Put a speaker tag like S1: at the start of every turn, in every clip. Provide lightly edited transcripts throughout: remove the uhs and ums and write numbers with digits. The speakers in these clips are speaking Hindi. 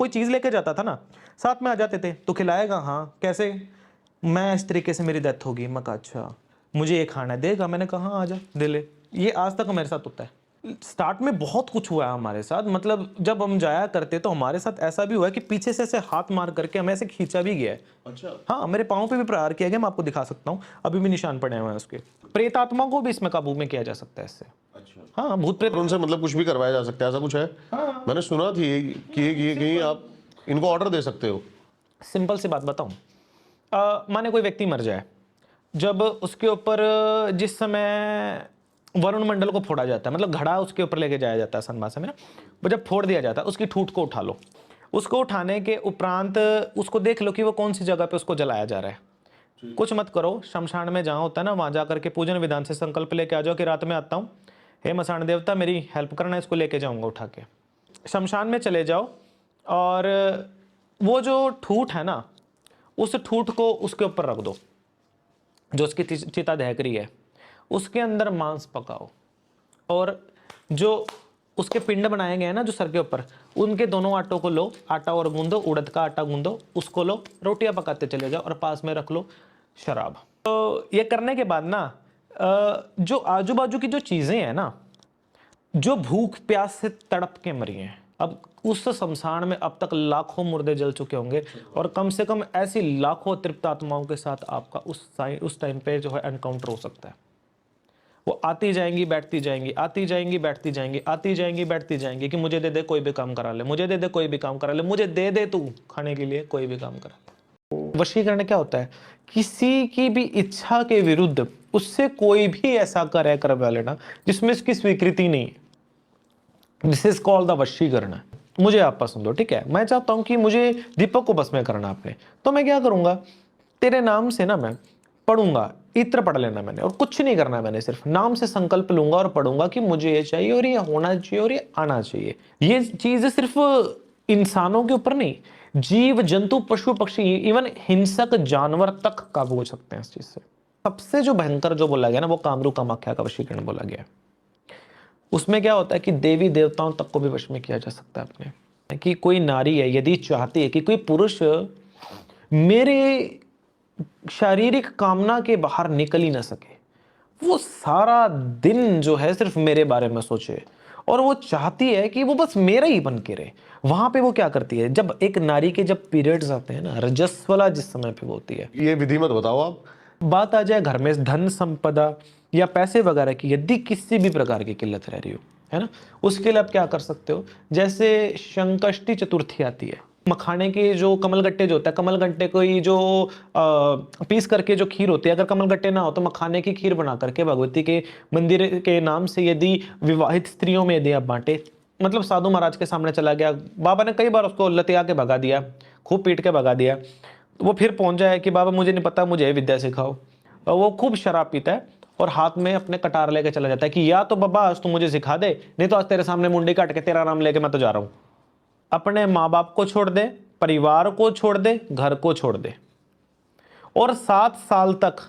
S1: कोई चीज़ लेके जाता था ना, साथ में आ जाते थे, तो खिलाएगा, हाँ कैसे, मैं इस तरीके से मेरी डेथ होगी, मैं कहा अच्छा मुझे ये खाना है, देगा, मैंने कहा हाँ आ जा दे ले। ये आज तक मेरे साथ होता है। स्टार्ट में बहुत कुछ हुआ है हमारे साथ, मतलब जब हम जाया करते तो हमारे साथ ऐसा भी हुआ है कि पीछे से ऐसे हाथ मार करके हमें ऐसे खींचा भी गया है।
S2: अच्छा।
S1: हाँ, मेरे पाँव पे भी प्रहार किया गया, मैं आपको दिखा सकता हूँ, अभी भी निशान पड़े हुए हैं उसके। प्रेत आत्मा को भी इसमें काबू में किया जा सकता है इससे।
S2: अच्छा।
S1: हाँ, भूत प्रेत
S2: और उनसे मतलब कुछ भी करवाया जा सकता है, ऐसा कुछ है?
S1: हाँ।
S2: मैंने सुना थी कि आप इनको ऑर्डर दे सकते हो।
S1: सिंपल सी बात बताऊं, माने कोई व्यक्ति मर जाए, जब उसके ऊपर जिस समय वरुण मंडल को फोड़ा जाता है, मतलब घड़ा उसके ऊपर लेके जाया जाता है सन भाषा में ना, वो जब फोड़ दिया जाता है, उसकी ठूठ को उठा लो। उसको उठाने के उपरांत उसको देख लो कि वो कौन सी जगह पे उसको जलाया जा रहा है। कुछ मत करो, शमशान में जहाँ होता है ना, वहाँ जा करके पूजन विधान से संकल्प लेके आ जाओ कि रात में आता हूँ, हे मसान देवता मेरी हेल्प करना, इसको लेके जाऊँगा उठा के। शमशान में चले जाओ और वो जो ठूठ है ना, उस ठूठ को उसके ऊपर रख दो, जो उसकी चिता दहक रही है, उसके अंदर मांस पकाओ, और जो उसके पिंड बनाए गए हैं ना जो सर के ऊपर, उनके दोनों आटों को लो, आटा और गूंदो, उड़द का आटा गूंदो, उसको लो, रोटियां पकाते चले जाओ और पास में रख लो शराब। तो ये करने के बाद ना जो आजू बाजू की जो चीजें हैं ना, जो भूख प्यास से तड़प के मरी हैं, अब उस शमशान में अब तक लाखों मुर्दे जल चुके होंगे, और कम से कम ऐसी लाखों तृप्त आत्माओं के साथ आपका उस टाइम पे जो है एनकाउंटर हो सकता है। वो आती जाएंगी बैठती जाएंगी, आती जाएंगी बैठती जाएंगी, आती जाएंगी बैठती जाएंगी कि मुझे दे दे कोई भी काम करा ले, मुझे दे दे कोई भी काम करा ले, मुझे दे दे तू खाने के लिए कोई भी काम करा ले। वशीकरण क्या होता है? किसी की भी इच्छा के विरुद्ध उससे कोई भी ऐसा कार्य करवा लेना जिसमें इसकी स्वीकृति नहीं है। This is called the vashikaran. मुझे आप पसंद हो, ठीक है, मैं चाहता हूं कि मुझे दीपक को बस में करना आपने, तो मैं क्या करूंगा, तेरे नाम से ना मैं पढ़ूंगा, इत्र पढ़ लेना मैंने, और कुछ नहीं करना मैंने, सिर्फ नाम से संकल्प लूंगा और पढ़ूंगा कि मुझे ये चाहिए और ये होना चाहिए और ये आना चाहिए। ये चीज सिर्फ इंसानों के ऊपर नहीं, जीव जंतु पशु पक्षी इवन हिंसक जानवर तक काबू हो सकते हैं इस चीज से। सबसे जो भयंकर जो बोला गया ना, वो कामरू कामाख्या का वशीकरण बोला गया। उसमें क्या होता है कि देवी देवताओं तक को भी वश में किया जा सकता है अपने, कि कोई नारी है यदि चाहती है कि कोई पुरुष मेरे शारीरिक कामना के बाहर निकल ही ना सके, वो सारा दिन जो है सिर्फ मेरे बारे में सोचे, और वो चाहती है कि वो बस मेरा ही बन के रहे, वहां पे वो क्या करती है, जब एक नारी के जब पीरियड्स आते हैं ना, रजस्वला जिस समय पे होती है,
S2: ये विधि मत बताओ आप।
S1: बात आ जाए घर में धन संपदा या पैसे वगैरह की, यदि किसी भी प्रकार की किल्लत रह रही हो, है ना, उसके लिए आप क्या कर सकते हो, जैसे संकष्टी चतुर्थी आती है, मखाने के जो कमलगट्टे जो होता है, कमलगट्टे को ही जो पीस करके जो खीर होती है, अगर कमलगट्टे ना हो तो मखाने की खीर बना करके भगवती के मंदिर के नाम से यदि विवाहित स्त्रियों में यदि आप बांटे, मतलब साधु महाराज के सामने चला गया, बाबा ने कई बार उसको लतिया के भगा दिया, खूब पीट के भगा दिया, तो वो फिर पहुंच जाए कि बाबा मुझे नहीं पता, मुझे विद्या सिखाओ, और वो खूब शराब पीता है और हाथ में अपने कटार लेके चला जाता है कि या तो बाबा आज तू मुझे सिखा दे, नहीं तो आज तेरे सामने मुंडी काट के तेरा नाम लेके मैं तो जा रहा हूं। अपने माँ बाप को छोड़ दे, परिवार को छोड़ दे, घर को छोड़ दे, और 7 साल तक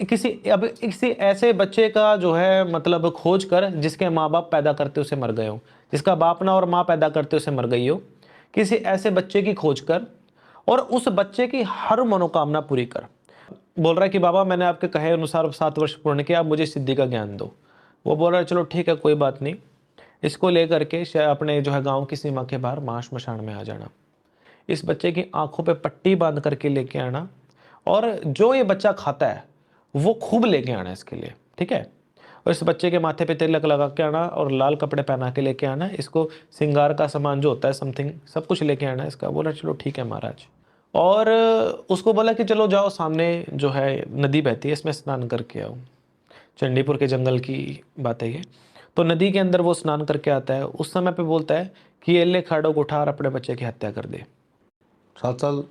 S1: किसी ऐसे बच्चे का जो है मतलब खोज कर जिसके माँ बाप पैदा करते उसे मर गए हो, जिसका बाप ना और माँ पैदा करते उसे मर गई हो, किसी ऐसे बच्चे की खोज कर और उस बच्चे की हर मनोकामना पूरी कर। बोल रहा है कि बाबा मैंने आपके कहे अनुसार 7 वर्ष पूर्ण किया, आप मुझे सिद्धि का ज्ञान दो। वो बोल रहा है चलो ठीक है कोई बात नहीं, इसको लेकर के अपने जो है गांव की सीमा के बाहर महाश्मशान में आ जाना, इस बच्चे की आंखों पे पट्टी बांध करके लेके आना, और जो ये बच्चा खाता है वो खूब लेके आना इसके लिए, ठीक है, और इस बच्चे के माथे पे तिलक लगा के आना और लाल कपड़े पहना के लेके आना, इसको श्रृंगार का सामान जो होता है समथिंग सब कुछ लेके आना इसका। बोला चलो ठीक है महाराज, और उसको बोला कि चलो जाओ सामने जो है नदी बहती है, इसमें स्नान करके आओ। चंडीपुर के जंगल की बात है ये। तो नदी के अंदर वो स्नान करके आता है, उस समय पे बोलता है कि ये ले खड़ग उठा और अपने बच्चे की हत्या कर दे।
S2: 7 साल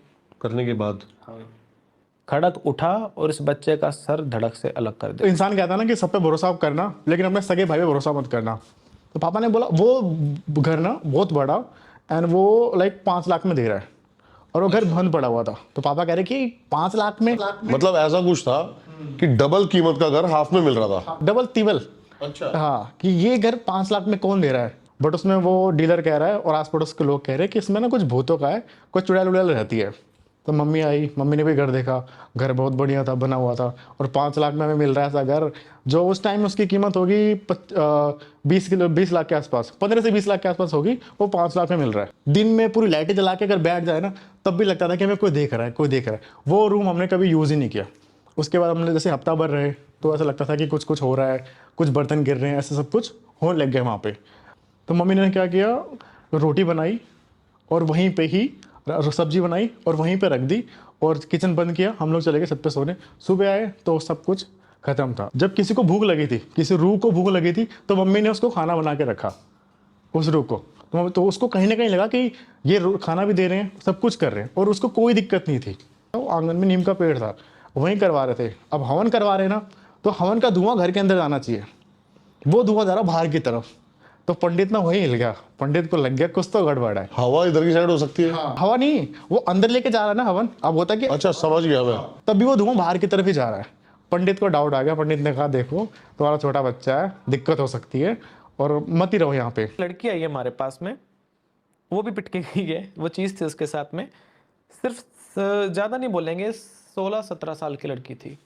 S2: करने के बाद
S1: खड़ग उठा और इस बच्चे का सर धड़क से अलग कर
S3: तो
S1: दे।
S3: इंसान कहता है ना कि सब पे भरोसा करना, लेकिन अपने सगे भाई पे भरोसा मत करना। तो पापा ने बोला वो घर ना बहुत बड़ा, एंड वो लाइक 5 लाख में दे रहा है, और वो घर बंद पड़ा हुआ था। तो पापा कह रहे कि 5 लाख में
S2: मतलब ऐसा कुछ था कि डबल कीमत का घर हाफ में मिल रहा था।
S3: डबल तिबल।
S2: अच्छा।
S3: हाँ, कि ये घर 5 लाख में कौन दे रहा है। बट उसमें वो डीलर कह रहा है और आस पड़ोस के लोग कह रहे हैं कि इसमें ना कुछ भूतों का है, कुछ चुड़ैल उड़ैल रहती है। तो मम्मी आई, मम्मी ने भी घर देखा, घर बहुत बढ़िया था, बना हुआ था, और 5 लाख में हमें मिल रहा है ऐसा घर, जो उस टाइम उसकी कीमत होगी 20 लाख के आसपास, 15 से 20 लाख के आसपास होगी, वो 5 लाख में मिल रहा है। दिन में पूरी लाइटें जला के अगर बैठ जाए ना, तब भी लगता था कि हमें कोई देख रहा है, कोई देख रहा है। वो रूम हमने कभी यूज़ ही नहीं किया। उसके बाद हमने जैसे हफ्ता भर रहे, तो ऐसा लगता था कि कुछ कुछ हो रहा है, कुछ बर्तन गिर रहे हैं, ऐसे सब कुछ होने लग गया वहाँ पे। तो मम्मी ने क्या किया, रोटी बनाई और वहीं पे ही सब्जी बनाई और वहीं पे रख दी, और किचन बंद किया, हम लोग चले गए छत पे सोने। सुबह आए तो सब कुछ खत्म था। जब किसी को भूख लगी थी, किसी रूह को भूख लगी थी, तो मम्मी ने उसको खाना बना के रखा, उस रूह को। तो उसको कहीं ना कहीं लगा कि ये खाना भी दे रहे हैं, सब कुछ कर रहे हैं, और उसको कोई दिक्कत नहीं थी। तो आंगन में नीम का पेड़ था, वहीं करवा रहे थे। अब हवन करवा रहे हैं ना, तो हवन का धुआं घर के अंदर जाना चाहिए, वो धुआं जा रहा बाहर की तरफ। तो पंडित ना वहीं हिल गया, पंडित को लग गया कुछ तो गड़बड़ है।
S2: हवा इधर की साइड हो सकती है।
S3: हवा नहीं, वो अंदर लेके जा रहा है ना हवन। अब होता कि
S2: अच्छा, समझ गया मैं।
S3: तब भी वो धुआं बाहर की तरफ ही जा रहा है। पंडित को डाउट आ गया, पंडित ने कहा देखो तुम्हारा छोटा बच्चा है, दिक्कत हो सकती है, और मत ही रहो यहाँ पे।
S1: लड़की आई है हमारे पास में, वो भी पिट के गई है, वो चीज़ थी उसके साथ में। सिर्फ ज़्यादा नहीं बोलेंगे, 16-17 साल की लड़की थी।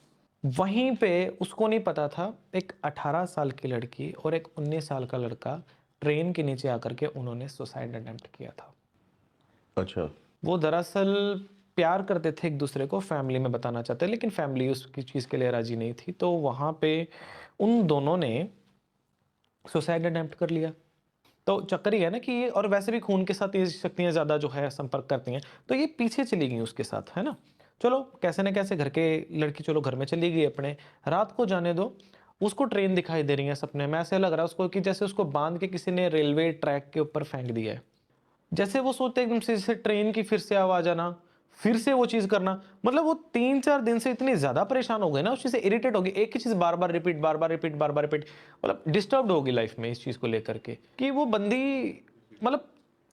S1: वहीं पे उसको नहीं पता था, एक 18 साल की लड़की और एक 19 साल का लड़का ट्रेन के नीचे आकर के उन्होंने सुसाइड अटेम्प्ट किया था।
S2: अच्छा।
S1: वो दरअसल प्यार करते थे एक दूसरे को, फैमिली में बताना चाहते, लेकिन फैमिली उसकी चीज़ के लिए राजी नहीं थी। तो वहाँ पे उन दोनों ने सुसाइड अटेम्प्ट कर लिया। तो चक्कर ही है ना कि ये, और वैसे भी खून के साथ ये शक्तियाँ ज़्यादा जो है संपर्क करती हैं, तो ये पीछे चली गई उसके साथ, है ना। चलो कैसे न कैसे घर के लड़की चलो घर में चली गई अपने, रात को जाने दो, उसको ट्रेन दिखाई दे रही है सपने में। ऐसे लग रहा है उसको कि जैसे उसको बांध के किसी ने रेलवे ट्रैक के ऊपर फेंक दिया है। जैसे वो सोचते एकदम से जैसे ट्रेन की फिर से आवाज आना, फिर से वो चीज करना। मतलब वो 3-4 दिन से इतनी ज्यादा परेशान हो गए ना, उस चीज से इरिटेट हो गई, एक ही चीज बार बार रिपीट, बार बार रिपीट, बार बार रिपीट। मतलब डिस्टर्ब होगी लाइफ में इस चीज को लेकर के, कि वो बंदी मतलब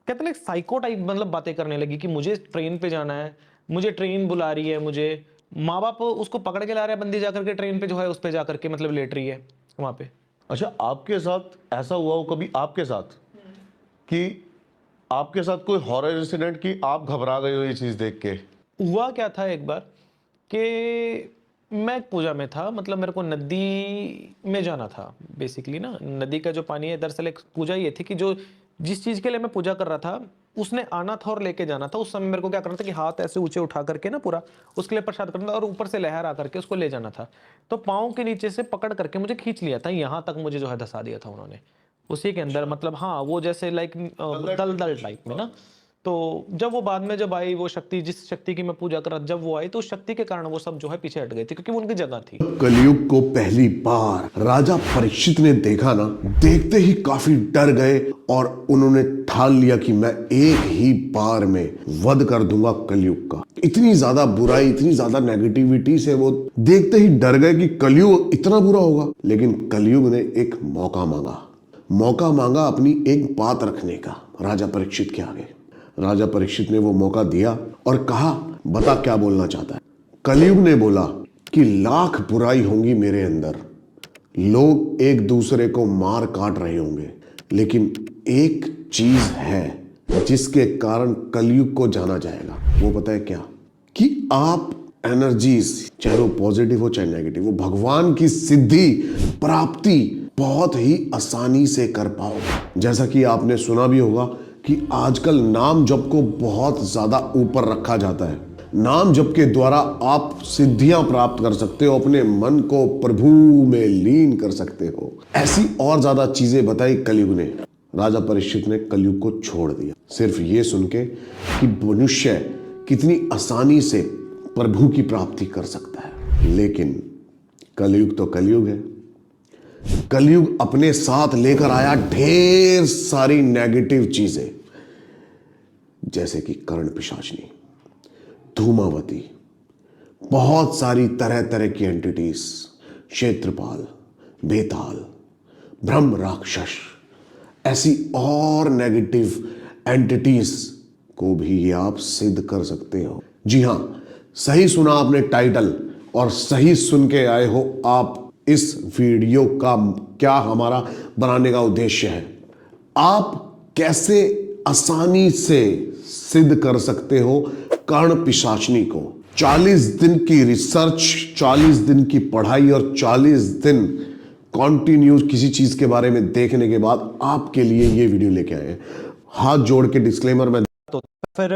S1: कहते हैं साइको टाइप मतलब बातें करने लगी कि मुझे ट्रेन पे जाना है, मुझे ट्रेन बुला रही है, मुझे माँ बाप उसको पकड़ के ला रहे हैं, बंदी जाकर के ट्रेन पे जो है उस पे जाकर के मतलब लेट रही है वहां पे।
S2: अच्छा, आपके साथ ऐसा हुआ हो कभी, आपके साथ, कि आपके साथ कोई हॉरर इंसिडेंट कि आप घबरा गए हो ये चीज देख के?
S1: हुआ क्या था एक बार कि मैं एक पूजा में था, मतलब मेरे को नदी में जाना था बेसिकली ना। नदी का जो पानी है, दरअसल एक पूजा ये थी कि जो जिस चीज़ के लिए मैं पूजा कर रहा था उसने आना था और लेके जाना था। उस समय मेरे को क्या करना था कि हाथ ऐसे ऊंचे उठा करके ना पूरा उसके लिए प्रसाद करना था, और ऊपर से लहर आकर के उसको ले जाना था। तो पाँव के नीचे से पकड़ करके मुझे खींच लिया था, यहाँ तक मुझे जो है धसा दिया था उन्होंने उसी के अंदर। मतलब हाँ, वो जैसे लाइक दलदल टाइप में ना। तो जब वो बाद में जब आई वो शक्ति, जिस शक्ति की मैं पूजा कर रहा था, जब वो आई तो उस शक्ति के कारण वो सब जो है पीछे हट गए थे, क्योंकि वो उनकी जगह थी।
S4: कलयुग को पहली बार राजा परीक्षित ने देखा ना, देखते ही काफी डर गए और उन्होंने ठान लिया कि मैं एक ही बार में वध कर दूंगा कलयुग का। इतनी ज्यादा बुराई, इतनी ज्यादा नेगेटिविटी से वो देखते ही डर गए कि कलयुग इतना बुरा होगा। लेकिन कलयुग ने एक मौका मांगा अपनी एक बात रखने का राजा परीक्षित के आगे। राजा परीक्षित ने वो मौका दिया और कहा, बता क्या बोलना चाहता है। कलयुग ने बोला कि लाख बुराई होंगी मेरे अंदर, लोग एक दूसरे को मार काट रहे होंगे, लेकिन एक चीज है जिसके कारण कलयुग को जाना जाएगा। वो पता है क्या? कि आप एनर्जीज, चाहे वो पॉजिटिव हो चाहे नेगेटिव, वो भगवान की सिद्धि प्राप्ति बहुत ही आसानी से कर पाओगे। जैसा कि आपने सुना भी होगा कि आजकल नाम जप को बहुत ज्यादा ऊपर रखा जाता है। नाम जप के द्वारा आप सिद्धियां प्राप्त कर सकते हो, अपने मन को प्रभु में लीन कर सकते हो। ऐसी और ज्यादा चीजें बताई कलयुग ने। राजा परीक्षित ने कलयुग को छोड़ दिया सिर्फ ये सुन के कि मनुष्य कितनी आसानी से प्रभु की प्राप्ति कर सकता है। लेकिन कलयुग तो कलयुग है। कलयुग अपने साथ लेकर आया ढेर सारी नेगेटिव चीजें, जैसे कि कर्ण पिशाचनी, धूमावती, बहुत सारी तरह तरह की एंटिटीज, क्षेत्रपाल, बेताल, ब्रह्म राक्षस, ऐसी और नेगेटिव एंटिटीज को भी ये आप सिद्ध कर सकते हो। जी हां, सही सुना आपने टाइटल, और सही सुन के आए हो आप। इस वीडियो का क्या हमारा बनाने का उद्देश्य है, आप कैसे आसानी से सिद्ध कर सकते हो कर्ण पिशाचनी को। 40 दिन की रिसर्च, 40 दिन की पढ़ाई और 40 दिन कॉन्टिन्यू किसी चीज के बारे में देखने के बाद आपके लिए ये वीडियो लेके आए हैं। हाथ जोड़ के डिस्क्लेमर में
S1: फिर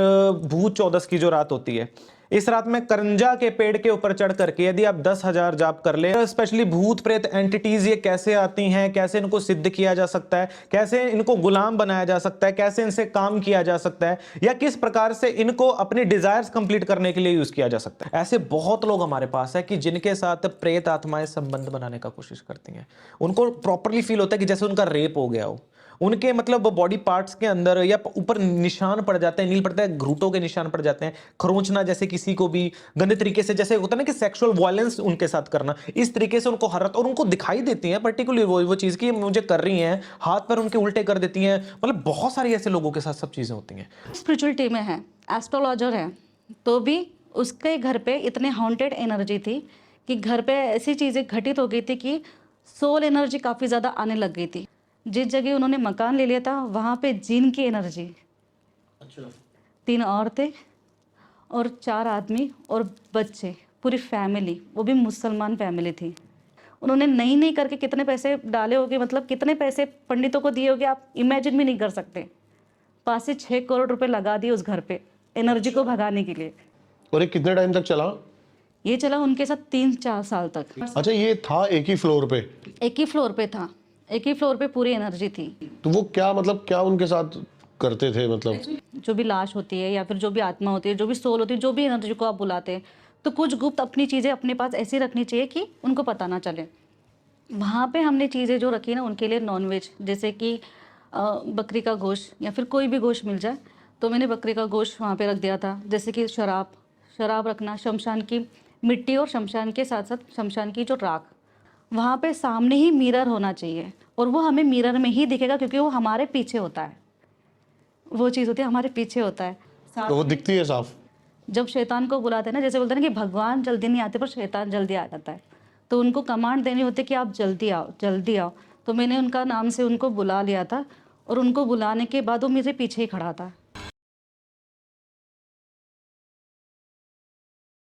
S1: भूत चौदस की जो रात होती है, इस रात में करंजा के पेड़ के ऊपर चढ़ करके यदि आप 10,000 जाप कर ले, स्पेशली भूत प्रेत एंटिटीज ये कैसे आती हैं, कैसे इनको सिद्ध किया जा सकता है, कैसे इनको गुलाम बनाया जा सकता है, कैसे इनसे काम किया जा सकता है, या किस प्रकार से इनको अपने डिजायर्स कंप्लीट करने के लिए यूज किया जा सकता है। ऐसे बहुत लोग हमारे पास है कि जिनके साथ प्रेत आत्माएं संबंध बनाने का कोशिश करती हैं। उनको प्रॉपरली फील होता है कि जैसे उनका रेप हो गया हो, उनके मतलब बॉडी पार्ट्स के अंदर या ऊपर निशान पड़ जाते हैं, नील पड़ता है, घ्रूटों के निशान पड़ जाते हैं, खरोंचना, जैसे किसी को भी गंदे तरीके से, जैसे होता है ना कि सेक्सुअल वायलेंस उनके साथ करना, इस तरीके से उनको हरत, और उनको दिखाई देती है पर्टिकुलरली वो चीज़ की मुझे कर रही हैं, हाथ पर उनके उल्टे कर देती हैं। मतलब बहुत सारी ऐसे लोगों के साथ सब चीज़ें होती हैं।
S5: स्पिरिचुअलिटी में है, एस्ट्रोलॉजर है, तो भी उसके घर पे इतने हॉन्टेड एनर्जी थी कि घर पे ऐसी चीज़ें घटित हो गई थी कि सोल एनर्जी काफ़ी ज़्यादा आने लग गई थी। जिस जगह उन्होंने मकान ले लिया था वहाँ पे जिन की एनर्जी, 3 औरतें और 4 आदमी और बच्चे, पूरी फैमिली, वो भी मुसलमान फैमिली थी। उन्होंने नहीं करके कितने पैसे डाले होंगे, मतलब कितने पैसे पंडितों को दिए होंगे, आप इमेजिन भी नहीं कर सकते। 5 से 6 करोड़ रुपए लगा दिए उस घर पे एनर्जी को भगाने के लिए।
S2: और ये कितने टाइम तक चला?
S5: ये चला उनके साथ 3-4 साल तक।
S2: अच्छा, ये था एक ही फ्लोर पे?
S5: एक ही फ्लोर पे था, एक ही फ्लोर पे पूरी एनर्जी थी।
S2: तो वो क्या मतलब क्या उनके साथ करते थे? मतलब
S5: जो भी लाश होती है या फिर जो भी आत्मा होती है, जो भी सोल होती है, जो भी एनर्जी को आप बुलाते हैं, तो कुछ गुप्त अपनी चीज़ें अपने पास ऐसी रखनी चाहिए कि उनको पता ना चले। वहाँ पे हमने चीज़ें जो रखी ना उनके लिए नॉनवेज, जैसे कि बकरी का गोश्त या फिर कोई भी गोश्त मिल जाए, तो मैंने बकरी का गोश्त वहाँ पे रख दिया था। जैसे कि शराब रखना, शमशान की मिट्टी और शमशान के साथ साथ शमशान की जो राख, वहाँ पे सामने ही मिरर होना चाहिए, और वो हमें मिरर में ही दिखेगा क्योंकि वो हमारे पीछे होता है। वो चीज़ होती है हमारे पीछे होता है।
S2: तो वो दिखती है साफ?
S5: जब शैतान को बुलाते हैं ना, जैसे बोलते हैं ना कि भगवान जल्दी नहीं आते पर शैतान जल्दी आ जाता है, तो उनको कमांड देनी होती है कि आप जल्दी आओ, जल्दी आओ। तो मैंने उनका नाम से उनको बुला लिया था, और उनको बुलाने के बाद वो मेरे पीछे ही खड़ा था।